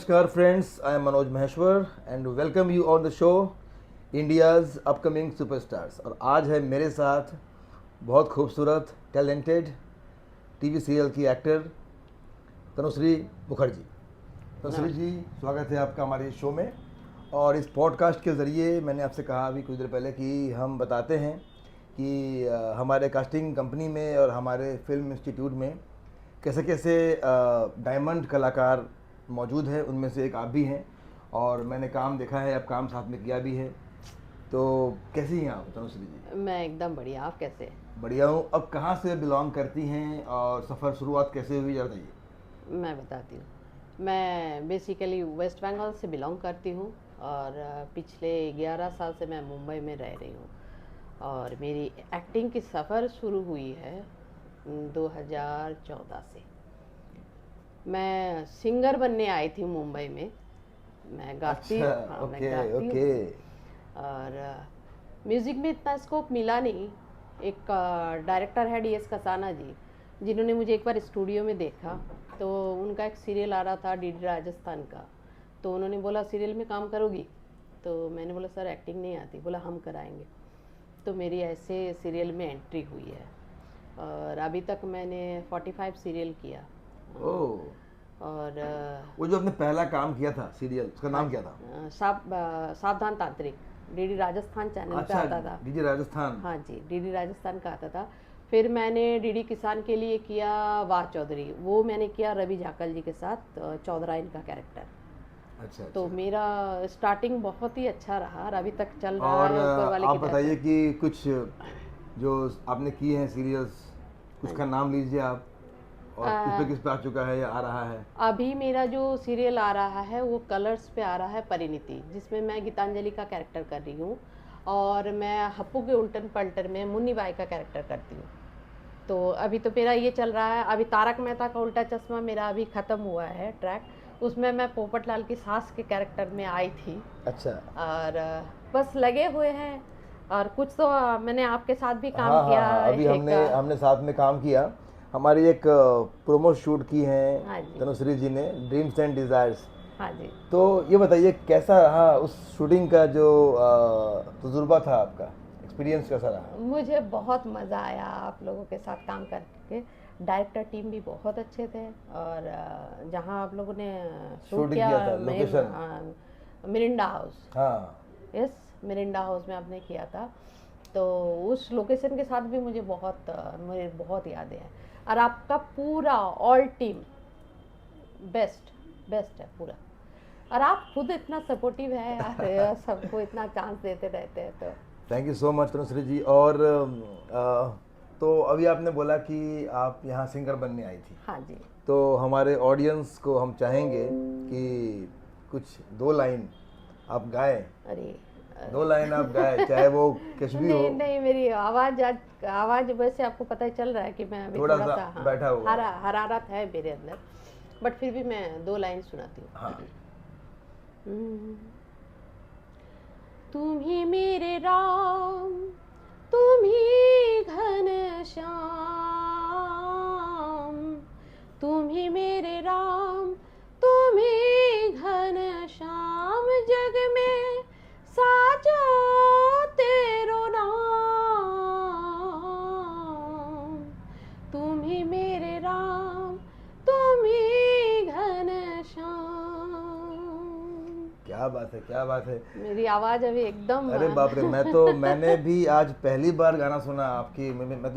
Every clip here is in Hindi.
Namaskar friends, I am Manoj Maheshwar and welcome you on the show India's upcoming superstars। और आज है मेरे साथ बहुत खूबसूरत टैलेंटेड टीवी सीरियल की एक्टर तनुश्री मुखर्जी। तनुश्री जी, स्वागत है आपका हमारे शो में। और इस पॉडकास्ट के ज़रिए मैंने आपसे कहा अभी कुछ देर पहले कि हम बताते हैं कि हमारे कास्टिंग कंपनी में और हमारे फिल्म इंस्टीट्यूट में कैसे कैसे डायमंड कलाकार मौजूद है, उनमें से एक आप भी हैं और मैंने काम देखा है, आप काम साथ में किया भी है। तो कैसी हैं आप तनुश्री जी? मैं एकदम बढ़िया। आप कैसे? बढ़िया हूँ। अब कहाँ से बिलोंग करती हैं और सफ़र शुरुआत कैसे हुई, जरा बताइए। मैं बताती हूँ। मैं बेसिकली वेस्ट बंगाल से बिलोंग करती हूँ और पिछले 11 साल से मैं मुंबई में रह रही हूँ। और मेरी एक्टिंग की सफ़र शुरू हुई है 2014 से। मैं सिंगर बनने आई थी मुंबई में। मैं गाती अच्छा, हाँ, मैं ओके गाती ओके। हूँ। और म्यूज़िक में इतना स्कोप मिला नहीं। एक डायरेक्टर है DS कसाना जी, जिन्होंने मुझे एक बार स्टूडियो में देखा। तो उनका एक सीरियल आ रहा था DD राजस्थान का, तो उन्होंने बोला सीरियल में काम करोगी? तो मैंने बोला सर एक्टिंग नहीं आती। बोला हम कराएंगे। तो मेरी ऐसे सीरियल में एंट्री हुई है और अभी तक मैंने 45 सीरियल किया। ओह, और वो जो आपने पहला काम किया था सीरियल, उसका नाम क्या था? सावधान तांत्रिक DD राजस्थान चैनल पे अच्छा, आता था। डीजे राजस्थान। हाँ जी, DD राजस्थान का आता था। फिर मैंने DD किसान के लिए किया वाह चौधरी। वो मैंने किया रवि झाकल जी के साथ, चौधराइन का कैरेक्टर। अच्छा तो अच्छा। मेरा स्टार्टिंग बहुत ही अच्छा रहा और अभी तक चल रहा और है ऊपर वाले आप की दया बताइए से। कि कुछ जो आपने किए हैं सीरियल्स, कुछ हाँ का जी। नाम लीजिए आप, और किस पे आ चुका है या आ रहा है? अभी मेरा जो सीरियल आ रहा है वो कलर्स पे आ रहा है, परिणीति, जिसमें मैं गीतांजलि का कैरेक्टर कर रही हूँ। और मैं हप्पू के उल्टन पलटन में मुन्नी बाई का कैरेक्टर करती हूँ। तो अभी तो मेरा ये चल रहा है। अभी तारक मेहता का उल्टा चश्मा मेरा अभी ख़त्म हुआ है ट्रैक। उसमें मैं पोपटलाल की सास के कैरेक्टर में आई थी। अच्छा। और बस लगे हुए हैं। और कुछ तो मैंने आपके साथ भी काम हाँ हाँ किया हाँ, अभी एक। हमने हमने साथ में काम किया। हमारी एक प्रोमो शूट की है हाँ जी। तनुश्री जी ने, ड्रीम्स एंड डिज़ायर्स। हाँ जी। तो ये बताइए कैसा रहा उस शूटिंग का जो तजुर्बा था आपका, एक्सपीरियंस कैसा रहा? मुझे बहुत मज़ा आया आप लोगों के साथ काम करके। डायरेक्टर टीम भी बहुत अच्छे थे। और जहाँ आप लोगों ने शूट शूटिंग किया, किया था मैं लोकेशन? Mirinda house. हाँ। यस, मिरिंडा हाउस में आपने किया था। तो उस लोकेशन के साथ भी मुझे बहुत यादें हैं। और आपका पूरा ऑल टीम बेस्ट बेस्ट है पूरा। और आप खुद इतना सपोर्टिव है यार, सबको इतना चांस देते रहते हैं। तो thank you so much Tanushree ji. और तो अभी आपने बोला कि आप यहाँ सिंगर बनने आई थी, हाँ जी। तो हमारे ऑडियंस को हम चाहेंगे कि कुछ दो लाइन आप गाएं। अरे दो लाइन आप गाएं, चाहे वो कुछ भी हो। नहीं नहीं, मेरी आवाज़ वैसे आपको पता ही चल रहा है कि मैं अभी थोड़ा थोड़ा सा सा, हाँ, बैठा हुआ है। हरारत है मेरे अंदर। बट फिर भी मैं 2 लाइन सुनाती हाँ। हूँ। तुम ही मेरे राम, तुम ही घन श्याम, तुम ही मेरे राम, तुम ही घन श्याम, जग में साजो तेरो नाम। तुम ही मेरे राम, तुम ही घन श्याम। क्या बात है, क्या बात है। मेरी आवाज़ अभी एकदम अरे बाप रे, मैंने भी आज पहली बार गाना सुना आपकी। मैंने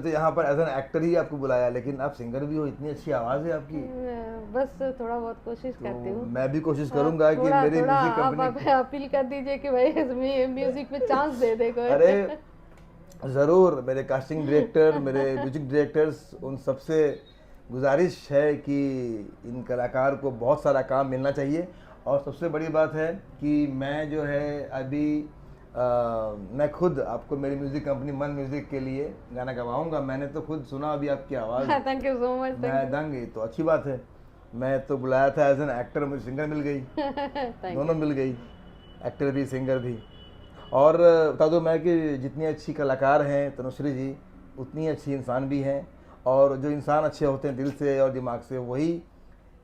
तो यहाँ पर एज एन एक्टर ही आपको बुलाया, लेकिन आप सिंगर भी हो, इतनी अच्छी आवाज़ है आपकी। बस थोड़ा बहुत कोशिश तो करती हूँ। मैं भी कोशिश करूँगा कि थोड़ा मेरी थोड़ा म्यूज़िक आप कंपनी। अपील कर दीजिए कि भाई म्यूजिक में चांस दे दे कोई। अरे ज़रूर, मेरे कास्टिंग डायरेक्टर, मेरे म्यूजिक डायरेक्टर्स, उन सबसे गुजारिश है कि इन कलाकार को बहुत सारा काम मिलना चाहिए। और सबसे बड़ी बात है कि मैं जो है अभी मैं खुद आपको मेरी म्यूज़िक कंपनी मन म्यूज़िक के लिए गाना गवाऊंगा। मैंने तो खुद सुना अभी आपकी आवाज़, थैंक यू सो मच। मैं दंग गई। तो अच्छी बात है। मैं तो बुलाया था एज एन एक्टर, मुझे सिंगर मिल गई, थैंक दोनों यू। मिल गई, एक्टर भी सिंगर भी। और बता दो मैं कि जितनी अच्छी कलाकार हैं तनुश्री जी, उतनी अच्छी इंसान भी हैं। और जो इंसान अच्छे होते हैं दिल से और दिमाग से, वही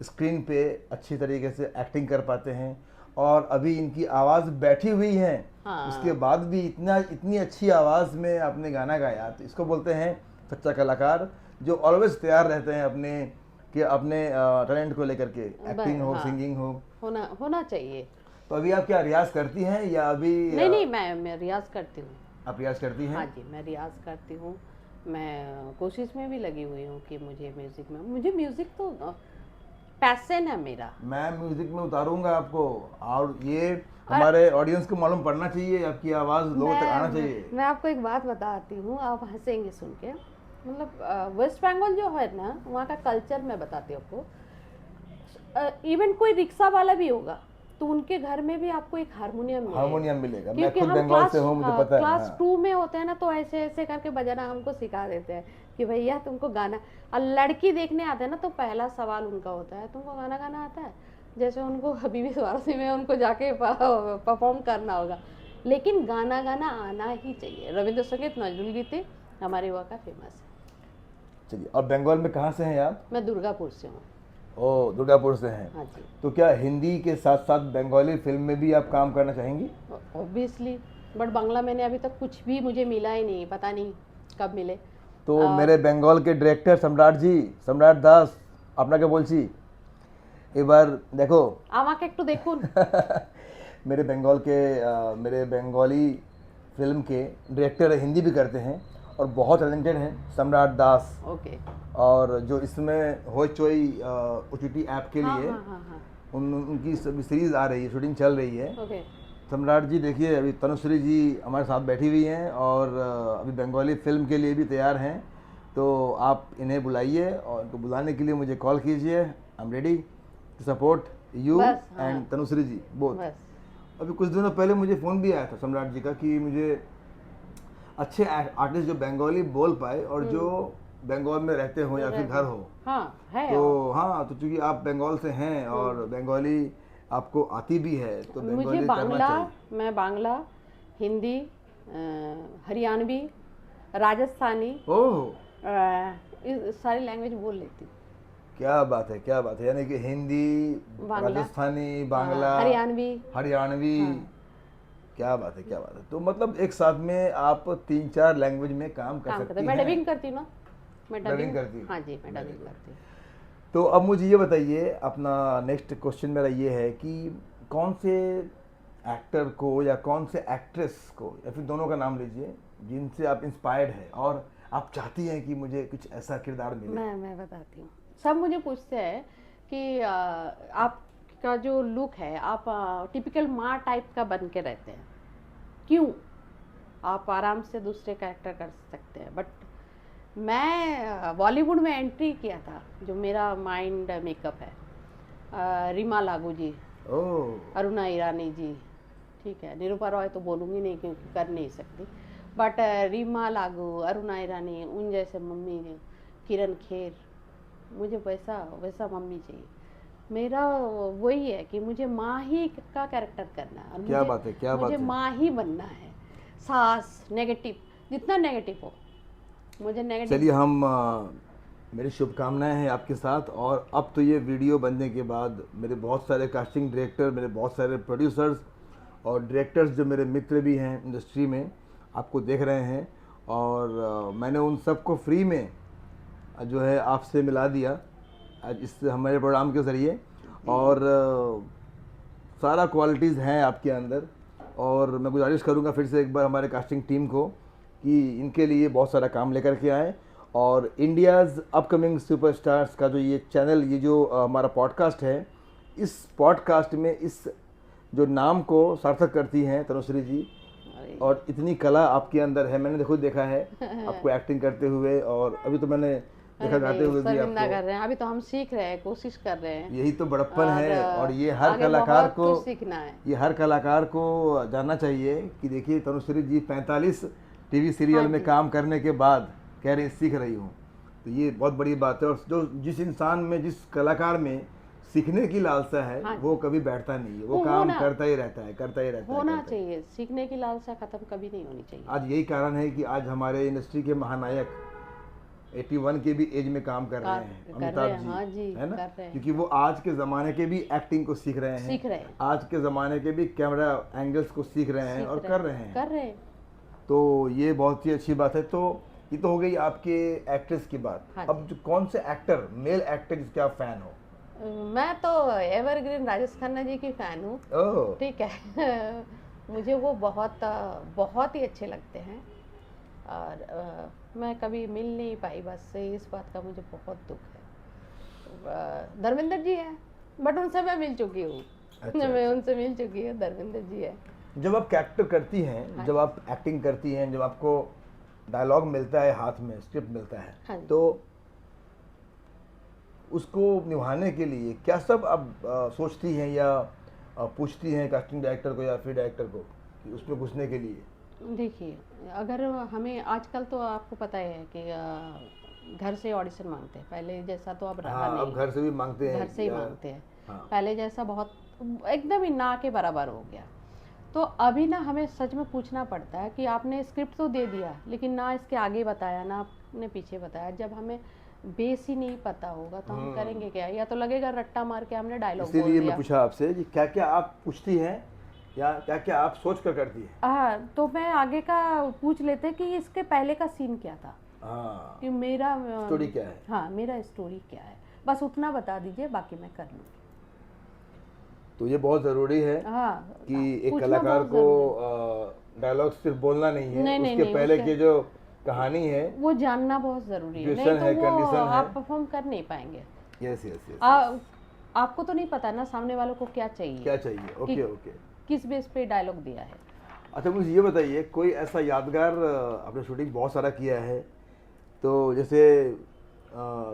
स्क्रीन पे अच्छी तरीके से एक्टिंग कर पाते हैं, और अभी इनकी आवाज़ बैठी हुई है, हाँ। उसके बाद भी इतनी अच्छी आवाज़ में आपने गाना गाया, तो इसको बोलते हैं सच्चा कलाकार, जो ऑलवेज तैयार रहते हैं अपने टैलेंट को लेकर के, एक्टिंग हो, हाँ, सिंगिंग हो। होना होना चाहिए। तो अभी आप क्या रियाज करती हैं या अभी नहीं, मैं रियाज करती हूँ। आप रियाज करती हैं? हाँ जी, मैं रियाज करती हूँ। मैं कोशिश में भी लगी हुई हूँ कि मुझे म्यूज़िक तो पैशन है मेरा। मैं म्यूजिक में उतारूंगा आपको, और ये हमारे ऑडियंस को मालूम पड़ना चाहिए, आपकी आवाज़ लोगों तक आना चाहिए। मैं आपको एक बात बताती हूँ, आप हंसेंगे सुन के। मतलब वेस्ट बंगाल जो है ना, वहाँ का कल्चर मैं बताती हूँ आपको। इवन कोई रिक्शा वाला भी होगा तो उनके घर में भी आपको एक हारमोनियम मिलेगा। हारमोनियम मिलेगा। मैं क्योंकि खुद हम बंगाल से हूँ, मुझे पता है। क्लास हाँ। 2 में होते हैं ना, तो ऐसे ऐसे करके बजाना हमको सिखा देते हैं कि भैया तुमको गाना। और लड़की देखने आते हैं ना, तो पहला सवाल उनका होता है तुमको गाना गाना आता है। जैसे उनको हबीबी वारसी में उनको जाके परफॉर्म करना होगा, लेकिन गाना गाना आना ही चाहिए। रविंद्र संगीत, नजरुल गीते हमारे वहाँ का फेमस है। चलिए, और बंगाल में कहाँ से हैं आप? मैं दुर्गापुर से हूँ। ओ, दुर्गापुर से हैं। हाँ जी, तो क्या हिंदी के साथ साथ बंगाली फिल्म में भी आप काम करना चाहेंगी? ऑब्वियसली। बट बांग्ला मैंने अभी तक कुछ भी मुझे मिला ही नहीं, पता नहीं कब मिले। तो मेरे बंगाल के डायरेक्टर सम्राट दास আপনাকে বলছি, এবার দেখো আমাকে একটু দেখুন। मेरे बंगाली फिल्म के डायरेक्टर हिंदी भी करते हैं और बहुत टैलेंटेड हैं, सम्राट दास। ओके। और जो इसमें हो चोई OTT ऐप के हाँ लिए हाँ हाँ हाँ। उनकी सभी सीरीज़ आ रही है, शूटिंग चल रही है। ओके। सम्राट जी देखिए, अभी तनुश्री जी हमारे साथ बैठी हुई हैं और अभी बंगाली फिल्म के लिए भी तैयार हैं, तो आप इन्हें बुलाइए, और इनको बुलाने के लिए मुझे कॉल कीजिए। I am ready to support you बस, हाँ। And Tanushree ji both. बस। अभी कुछ दिनों पहले मुझे फ़ोन भी आया था सम्राट जी का कि मुझे अच्छे आर्टिस्ट जो बंगाली बोल पाए और जो बंगाल में रहते हो या फिर घर हो। हाँ है। तो हाँ, तो चूंकि आप बंगाल से हैं और बंगाली आपको आती भी है, तो मुझे बंगाली करना बांग्ला, चाहिए। मैं बांग्ला, हिंदी, हरियाणवी, राजस्थानी, ओह, सारी लैंग्वेज बोल लेती हूँ। क्या बात है, क्या बात है। यानी कि हिंदी, बांग्ला, राजस्थानी, बांग्ला, हरियाणवी। क्या बात है, क्या बात है। तो मतलब एक साथ में आप 3-4 लैंग्वेज में काम कर सकती मैं हैं। डबिंग करती हूँ ना। मैं डबिंग करती हैं। हाँ जी, मैं डबिंग करती हूँ। तो अब मुझे ये बताइए, अपना नेक्स्ट क्वेश्चन मेरा ये है कि कौन से एक्टर को या कौन से एक्ट्रेस को या फिर दोनों का नाम लीजिए जिनसे आप इंस्पायर्ड है और आप चाहती हैं कि मुझे कुछ ऐसा किरदार मिले। मैं बताती हूँ। सब मुझे पूछते हैं कि आपका जो लुक है, आप टिपिकल माँ टाइप का बन के रहते हैं, क्यों? आप आराम से दूसरे कैरेक्टर कर सकते हैं। बट मैं बॉलीवुड में एंट्री किया था, जो मेरा माइंड मेकअप है, रीमा लागू जी, ओह, अरुणा ईरानी जी, ठीक है, निरूपा रॉय तो बोलूँगी नहीं क्योंकि कर नहीं सकती। बट रीमा लागू, अरुणा ईरानी, उन जैसे मम्मी, किरण खेर, मुझे वैसा वैसा मम्मी चाहिए। मेरा वही है कि मुझे माँ ही का कैरेक्टर करना है, और क्या बात है, क्या बात मुझे है। माँ ही बनना है। सास नेगेटिव, जितना नेगेटिव हो, मुझे नेगेटिव। चलिए, हम मेरी शुभकामनाएं हैं आपके साथ। और अब तो ये वीडियो बनने के बाद मेरे बहुत सारे कास्टिंग डायरेक्टर, मेरे बहुत सारे प्रोड्यूसर्स और डायरेक्टर्स जो मेरे मित्र भी हैं इंडस्ट्री में, आपको देख रहे हैं, और मैंने उन सबको फ्री में जो है आपसे मिला दिया आज इस हमारे प्रोग्राम के ज़रिए। और सारा क्वालिटीज़ हैं आपके अंदर, और मैं गुजारिश करूंगा फिर से एक बार हमारे कास्टिंग टीम को कि इनके लिए बहुत सारा काम लेकर के आएँ। और इंडियाज़ अपकमिंग सुपरस्टार्स का जो ये चैनल, ये जो हमारा पॉडकास्ट है, इस पॉडकास्ट में इस जो नाम को सार्थक करती हैं तनुश्री जी, और इतनी कला आपके अंदर है। मैंने खुद देखा है आपको एक्टिंग करते हुए, और अभी तो मैंने देखा गाते हुए भी शर्मिंदा आपको। कर रहे हैं, अभी तो हम सीख रहे हैं, कोशिश कर रहे हैं। यही तो बड़प्पन है, और ये हर आगे कलाकार बहुत को कुछ सीखना है। ये हर कलाकार को जानना चाहिए कि देखिए, तनुश्री जी 45 टीवी सीरियल में काम करने के बाद कह रही सीख रही हूँ, तो ये बहुत बड़ी बात है। और जो जिस इंसान में, जिस कलाकार में सीखने की लालसा है, वो कभी बैठता नहीं है, वो काम करता ही रहता है, करता ही रहता है। होना चाहिए, सीखने की लालसा खत्म कभी नहीं होनी चाहिए। आज यही कारण है कि आज हमारे इंडस्ट्री के महानायक 81 के भी एज में काम कर रहे हैं कर अमिताभ रहे हैं, जी, हाँ जी, है ना? कर रहे हैं। क्योंकि वो आज के ज़माने के भी एक्टिंग को सीख रहे हैं, सीख रहे हैं, आज के ज़माने के भी कैमरा एंगल्स को सीख रहे हैं सीख और रहे कर रहे हैं। कर रहे हैं। तो ये बहुत ही अच्छी बात है। तो ये तो हो गई आपके एक्ट्रेस की बात। हाँ अब जो कौन से एक्टर, मेल एक्टर जिसके आप फैन हो? मैं तो एवरग्रीन राजेश खन्ना जी की फैन हूँ, ओह, ठीक है। मुझे वो बहुत ही अच्छे लगते हैं और मैं कभी मिल नहीं पाई, बस इस बात का मुझे बहुत दुख है। धर्मेंद्र जी हैं, बट उनसे मैं मिल चुकी हूँ। अच्छा, मैं उनसे मिल चुकी हूँ, धर्मेंद्र जी है। जब आप कैरेक्टर करती हैं, हाँ जब आप एक्टिंग करती हैं, जब आपको डायलॉग मिलता है, हाथ में स्क्रिप्ट मिलता है, हाँ जी। तो उसको निभाने के लिए क्या सब आप सोचती हैं या पूछती हैं कास्टिंग डायरेक्टर को या फिर डायरेक्टर को कि उसमें घुसने के लिए? देखिए, अगर हमें आजकल तो आपको पता ही है कि घर से ऑडिशन मांगते हैं, पहले जैसा तो अब रहा हाँ, अब नहीं। घर से भी मांगते हैं घर से ही या- मांगते हैं। हाँ, पहले जैसा बहुत एकदम ही ना के बराबर हो गया। तो अभी ना हमें सच में पूछना पड़ता है कि आपने स्क्रिप्ट तो दे दिया, लेकिन ना इसके आगे बताया, ना आपने पीछे बताया। जब हमें बेस ही नहीं पता होगा तो हम करेंगे क्या? या तो लगेगा रट्टा मार के हमने डायलॉग बोल इसीलिए मैं दिया। पूछा आपसे कि क्या क्या आप पूछती हैं या क्या क्या आप सोच कर करती हैं? हाँ, तो मैं आगे का पूछ लेते कि इसके पहले का सीन क्या था, हाँ, कि मेरा स्टोरी क्या है? हाँ, मेरा स्टोरी क्या है, बस उतना बता दीजिए, बाकी मैं कर लूँगी। तो ये बहुत ज़रूरी है हाँ, कि एक पूछना कलाकार बहुत को ज़रूरी डायलॉग सिर्फ बोलना नहीं है, नहीं, नहीं, उसके नहीं, पहले उसके की जो कहानी है, वो जानना बहुत ज़रूरी है, नहीं सिचुएशन तो है, वो कंडीशन है। आप परफॉर्म कर नहीं पाएंगे। यस यस यस, आपको तो नहीं पता ना सामने वालों को क्या चाहिए, क्या चाहिए? ओके कि ओके। किस बेस पे डायलॉग दिया है। अच्छा, मुझे ये बताइए, कोई ऐसा यादगार आपने शूटिंग बहुत सारा किया है, तो जैसे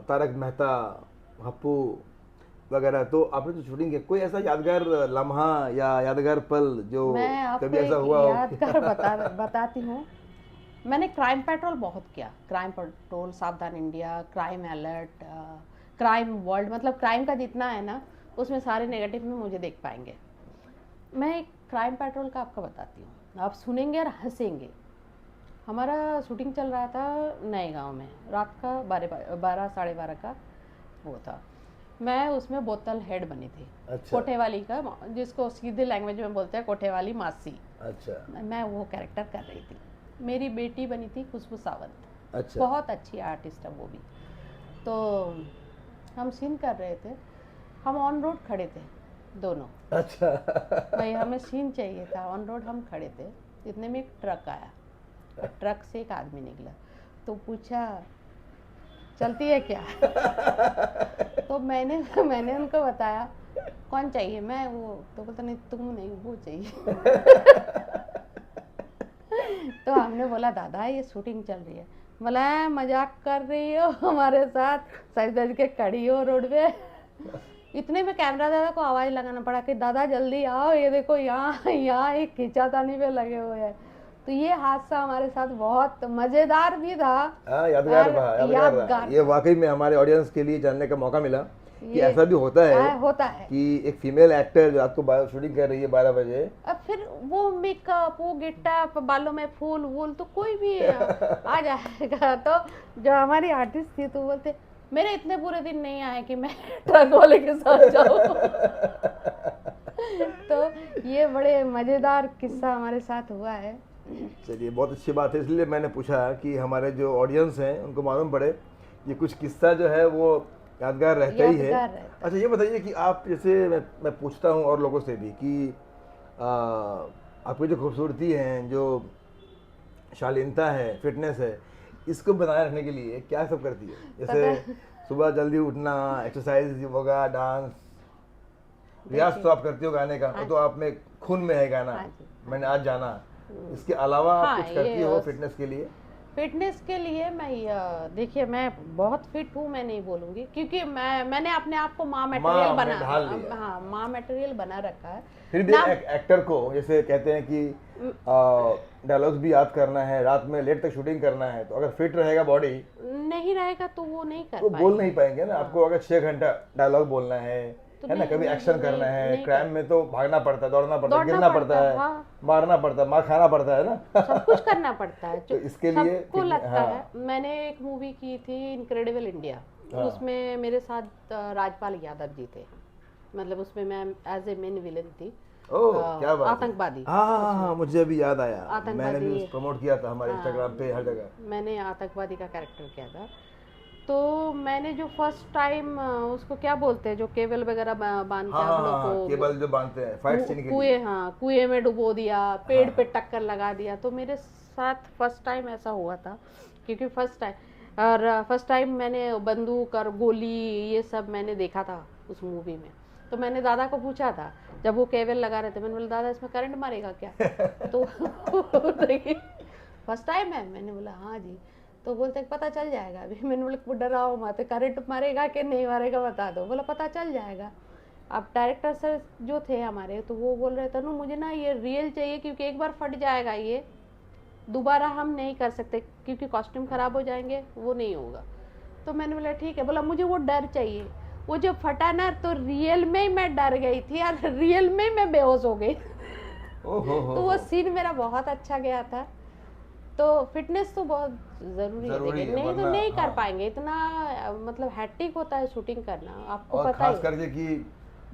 तारक मेहता, हप्पू वगैरह, तो आपने जो शूटिंग किया, कोई ऐसा यादगार लम्हा या यादगार पल जो मैं आपको कभी ऐसा एक हुआ हो? यादगार बताती हूँ। मैंने क्राइम पेट्रोल बहुत किया, क्राइम पेट्रोल, सावधान India, crime alert, crime world, मतलब क्राइम का जितना है ना, उसमें सारे नेगेटिव में मुझे देख पाएंगे। मैं एक क्राइम पेट्रोल का आपको बताती हूँ, आप सुनेंगे और हंसेंगे। हमारा शूटिंग चल रहा था नए गांव में, रात का 12 साढ़े 12 का वो था। मैं उसमें बोतल हेड बनी थी, अच्छा कोठेवाली का, जिसको सीधे लैंग्वेज में बोलते हैं कोठेवाली मासी। अच्छा मैं वो कैरेक्टर कर रही थी। मेरी बेटी बनी थी खुशबू सावंत, अच्छा। बहुत अच्छी आर्टिस्ट है वो भी। तो हम सीन कर रहे थे, हम ऑन रोड खड़े थे दोनों, अच्छा भाई हमें सीन चाहिए था, ऑन रोड हम खड़े थे। इतने में एक ट्रक आया, और ट्रक से एक आदमी निकला, तो पूछा चलती है क्या? तो मैंने उनको बताया कौन चाहिए, मैं वो, तो बोलता नहीं तुम नहीं, वो चाहिए। तो हमने बोला दादा ये शूटिंग चल रही है। बोला मजाक कर रही हो हमारे साथ, सज धज के खड़ी हो रोड पे। इतने में कैमरा दादा को आवाज लगाना पड़ा कि दादा जल्दी आओ, ये देखो यहाँ यहाँ एक खींचातानी पे लगे हुए हैं। तो ये हादसा हमारे साथ बहुत मजेदार भी था। हाँ, यादगार रहा, यादगार रहा। ये वाकई में हमारे ऑडियंस के लिए जानने का मौका मिला कि ऐसा भी होता है होता है कि एक फीमेल एक्टर रात को शूटिंग कर रही है 12 बजे। अब फिर वो मेकअप, वो गेटअप, बालों में फूल वूल, तो कोई भी आ जाएगा। तो जो हमारी आर्टिस्ट थी तो बोलते मेरे इतने पूरे दिन नहीं आए कि मैं ट्रक वाले के साथ जाऊं। तो ये बड़े मजेदार किस्सा हमारे साथ हुआ है। चलिए, बहुत अच्छी बात है, इसलिए मैंने पूछा कि हमारे जो ऑडियंस हैं उनको मालूम पड़े ये कुछ किस्सा जो है वो यादगार रहता ही है। यादगार रहता। अच्छा, ये बताइए कि आप जैसे मैं पूछता हूँ और लोगों से भी कि आपकी जो खूबसूरती है, जो शालीनता है, फिटनेस है, इसको बनाए रखने के लिए क्या सब करती है? जैसे सुबह जल्दी उठना, एक्सरसाइज, योगा, डांस, रियाज तो आप करती हो गाने का, वो तो आप में खून में है गाना, मैंने आज जाना। इसके अलावा आप कुछ करती हो फिटनेस के लिए? फिटनेस के लिए मैं देखिए मैं बहुत फिट हूँ, मैं नहीं बोलूँगी, क्योंकि मैंने अपने आप को माँ मटेरियल बना, हाँ माँ मटेरियल बना रखा है। फिर भी एक्टर को जैसे कहते हैं कि डायलॉग्स भी याद करना है, रात में लेट तक शूटिंग करना है, तो अगर फिट रहेगा बॉडी नहीं रहेगा तो वो नहीं कर वो पाएंगे, बोल नहीं पाएंगे ना। आपको अगर 6 घंटा डायलॉग बोलना है तो है ना, कभी एक्शन करना है, नहीं क्राइम में तो भागना पड़ता है, दौड़ना पड़ता है, दौड़ना गिरना पड़ता पड़ता है, है, हाँ। मारना पड़ता है, मार खाना पड़ता है ना। सब कुछ करना पड़ता है तो जो इसके लिए सबको लगता हाँ है। मैंने एक मूवी की थी इनक्रेडिबल इंडिया, हाँ उसमें मेरे साथ राजपाल यादव जी थे, मतलब उसमें मैं एज ए मेन विलन थी। ओह क्या बात है। आतंकवादी हाँ हाँ हाँ उसमें, हाँ, मुझे अभी याद आया, मैंने भी आतंकवादी। उस प्रमोट किया था हमारे हाँ, इंस्टाग्राम पे हर जगह। मैंने आतंकवादी का कैरेक्टर किया था। तो मैंने जो फर्स्ट टाइम उसको क्या बोलते हैं, जो केबल वगैरह बांध के हाँ हाँ आप लोग हाँ हाँ, को केबल जो बांधते हैं फाइट सीन के लिए। कुएं, हाँ कुएं में डुबो दिया, हाँ पेड़ पे हाँ टक्कर लगा दिया, तो मेरे साथ फर्स्ट टाइम ऐसा हुआ था। क्योंकि फर्स्ट टाइम, और फर्स्ट टाइम मैंने बंदूक और गोली ये सब मैंने देखा था उस मूवी में। तो मैंने दादा को पूछा था, जब वो केबल लगा रहे थे, मैंने बोला दादा इसमें करंट मारेगा क्या? तो देखिए फर्स्ट टाइम है, मैंने बोला हाँ जी। तो बोलते पता चल जाएगा अभी। मैंने बोला डराओ मत, करंट मारेगा कि नहीं मारेगा बता दो। बोला पता चल जाएगा। अब डायरेक्टर सर जो थे हमारे, तो वो बोल रहे थे ना मुझे ना ये रियल चाहिए, क्योंकि एक बार फट जाएगा ये दोबारा हम नहीं कर सकते, क्योंकि कॉस्ट्यूम खराब हो जाएंगे, वो नहीं होगा। तो मैंने बोला ठीक है। बोला मुझे वो डर चाहिए। वो जो फटा ना, तो रियल में ही मैं डर गई थी और रियल में ही मैं बेहोश हो गई। ओहो तो वो हो, सीन मेरा बहुत अच्छा गया था। तो फिटनेस तो बहुत ज़रूरी है, जरूरी देखिए है नहीं तो वरना नहीं कर हाँ। पाएंगे इतना। मतलब हैट्रिक होता है शूटिंग करना, आपको और पता ही खास है। करके कि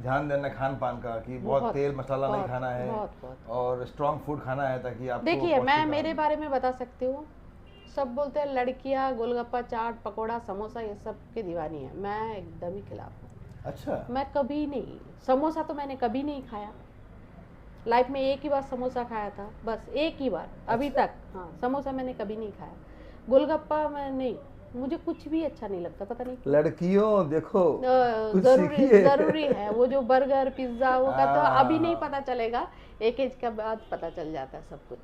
ध्यान देना खान पान का, कि बहुत बहुत तेल मसाला नहीं बहुत खाना है बहुत बहुत। और स्ट्रांग फूड खाना है ताकि आपको देखिए मैं पौष्टिक आहार मेरे मिले। बारे में बता सकती हूँ। सब बोलते हैं लड़कियाँ गोलगप्पा चाट पकोड़ा समोसा ये सब की दीवानी है, मैं एकदम ही खिलाफ हूँ। अच्छा मैं कभी नहीं, समोसा तो मैंने कभी नहीं खाया लाइफ में। एक ही बार समोसा खाया था, बस एक ही बार अभी अच्छा, तक। हाँ, समोसा मैंने कभी नहीं खाया। गोलगप्पा मैं नहीं, मुझे कुछ भी अच्छा नहीं लगता, पता नहीं क्यों। लड़कियों देखो कुछ जरूरी सीखिए। जरूरी है वो जो बर्गर पिज्ज़ा वो का, तो अभी नहीं हाँ, पता चलेगा, एक एज के बाद पता चल जाता है सब कुछ।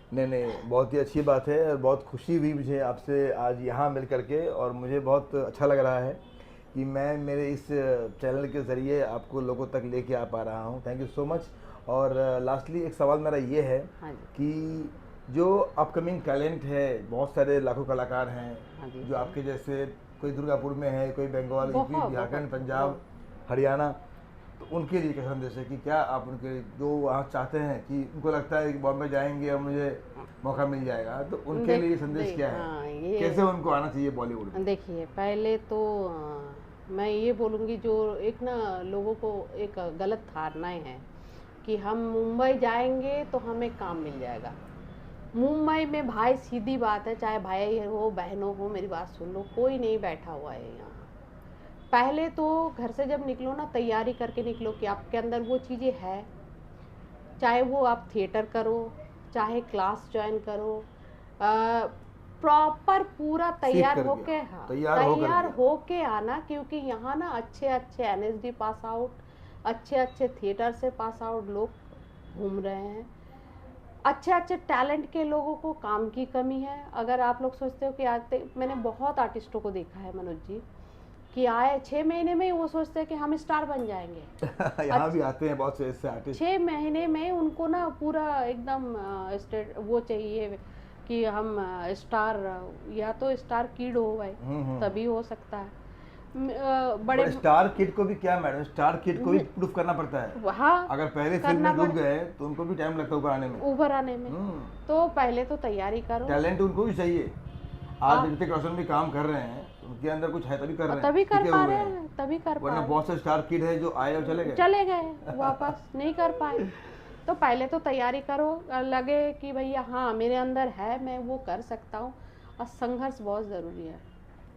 नहीं नहीं, बहुत ही अच्छी बात है और बहुत खुशी हुई मुझे आपसे आज यहाँ मिल करके, और मुझे बहुत अच्छा लग रहा है कि मैं मेरे इस चैनल के ज़रिए आपको लोगों तक लेके आ पा रहा हूँ। Thank you so much. और लास्टली एक सवाल मेरा ये है हाँ जी। कि जो अपकमिंग टैलेंट है, बहुत सारे लाखों कलाकार हैं हाँ जी जो हाँ। आपके जैसे, कोई दुर्गापुर में है, कोई बंगाल, यूपी, बहुत झारखंड, बहुत पंजाब, बहुत। हरियाणा, तो उनके लिए क्या संदेश है कि क्या आप उनके जो वहाँ चाहते हैं कि उनको लगता है कि बॉम्बे जाएंगे और मुझे मौका मिल जाएगा, तो उनके देख लिए संदेश देख क्या है, हाँ ये, कैसे उनको आना चाहिए बॉलीवुड में? देखिए पहले तो मैं ये बोलूँगी, जो एक ना लोगों को एक गलत धारणाएं हैं कि हम मुंबई जाएंगे तो हमें काम मिल जाएगा। मुंबई में भाई सीधी बात है, चाहे भाई हो बहनों हो, मेरी बात सुन लो, कोई नहीं बैठा हुआ है यहाँ। पहले तो घर से जब निकलो ना, तैयारी करके निकलो कि आपके अंदर वो चीज़ें है। चाहे वो आप थिएटर करो, चाहे क्लास ज्वाइन करो, प्रॉपर पूरा सीख तैयार करके होके, आओ, हाँ तैयार हो तैयार करके आओ। होके आना, क्योंकि यहाँ ना अच्छे अच्छे एनएसडी पास आउट, अच्छे अच्छे थिएटर से पास आउट लोग घूम रहे हैं। अच्छे अच्छे टैलेंट के लोगों को काम की कमी है। अगर आप लोग सोचते हो कि आते, मैंने बहुत आर्टिस्टों को देखा है मनोज जी, कि आए 6 महीने में ही वो सोचते हैं कि हम स्टार बन जाएंगे। यहाँ भी आते हैं बहुत से ऐसे आर्टिस्ट। 6 महीने में उनको ना पूरा एकदम स्टेट वो चाहिए कि हम स्टार, या तो स्टार किड हो भाई, तभी हो सकता है। बड़े बट स्टार किड को भी क्या मैडम, स्टार किड को भी प्रूफ करना पड़ता है। हाँ अगर पहले फिल्म करना में डूब पड़े गए तो उनको भी टाइम लगता होगा आने में। उभर आने में। तो पहले तो तैयारी करो टैलेंट उनको भी चाहिए। आज आप, ऋतिक रोशन भी काम कर रहे हैं, उनके अंदर कुछ है तभी कर रहे हैं, तभी कर टिके पा हुए रहे हैं। हैं, तभी कर पा वरना रहे बहुत से स्टार किड है जो आए और चले हैं, गए। चले गए वापस नहीं कर पाए। तो पहले तो तैयारी करो, लगे कि भैया हाँ मेरे अंदर है, मैं वो कर सकता हूँ। और संघर्ष बहुत ज़रूरी है,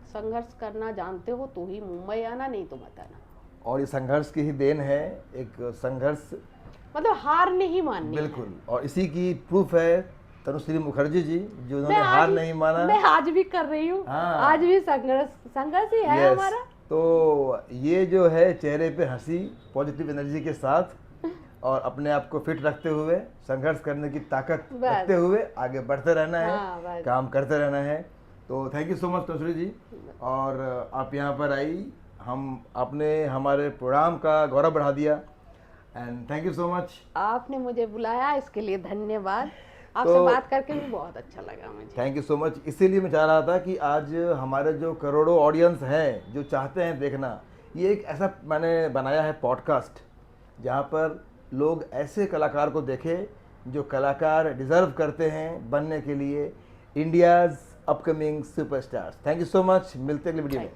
संघर्ष करना जानते हो तो ही मुंबई आना, नहीं तो मत आना। और ये संघर्ष की ही देन है, एक संघर्ष, मतलब हार नहीं माननी है। बिल्कुल। और इसी की प्रूफ है तनुश्री मुखर्जी जी, जो मैं उन्होंने आज हार नहीं माना। मैं आज भी कर रही हूँ। हाँ। आज भी संघर्ष संघर्ष ही है यस, हमारा। तो ये जो है चेहरे पे हंसी, पॉजिटिव एनर्जी के साथ, और अपने आप को फिट रखते हुए, संघर्ष करने की ताकत बस। रखते हुए आगे बढ़ते रहना है, हाँ, बस। काम करते रहना है। तो thank you so much Tanushree ji. और आप यहाँ पर आई, हम आपने हमारे प्रोग्राम का गौरव बढ़ा दिया, and thank you so much. आपने मुझे बुलाया, इसके लिए धन्यवाद। आपसे तो बात करके भी बहुत अच्छा लगा मुझे। Thank you so much. इसीलिए मैं चाह रहा था कि आज हमारे जो करोड़ों ऑडियंस हैं जो चाहते हैं देखना ये एक ऐसा मैंने बनाया है पॉडकास्ट जहाँ पर लोग ऐसे कलाकार को देखें जो कलाकार डिज़र्व करते हैं बनने के लिए India's upcoming superstars. Thank you so much, मिलते हैं अगले वीडियो में।